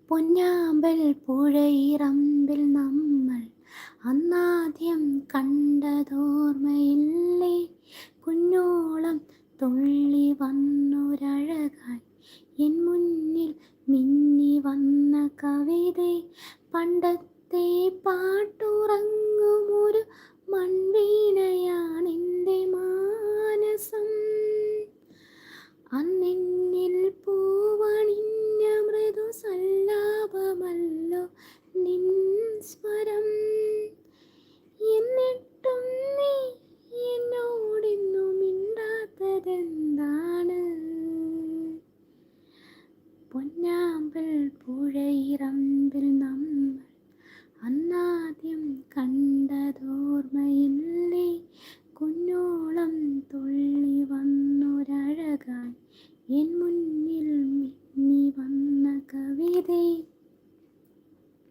പൊന്നാമ്പൽ പുഴയിറമ്പിൽ നമ്മൾ അന്നാദ്യം കണ്ടതോർമ്മയില്ലേ? കുഞ്ഞോളം തുള്ളി വന്നൊരഴകായി എൻ മുന്നിൽ മിന്നി വന്ന കവിതേ, പണ്ടത്തെ പാട്ടുറങ്ങുമൊരു മൺവീണയാണെൻ്റെ മാനസം. അന്നെന്നിൽ പൂവണിഞ്ഞ മൃദുസല്ലാപമല്ലോ നിൻ സ്വരം. എന്നിട്ടും നീ എന്നോടിന്നു മിണ്ടാത്തതെന്താണ്? പൊന്നാമ്പൽ പുഴയിറമ്പിൽ നമ്മൾ അന്നാദ്യം കണ്ടതോർമ്മയില്ലേ? കുഞ്ഞോളം തുള്ളി വന്നൊരഴകായി എൻ മുന്നിൽ മിന്നി വന്ന കവിതേ.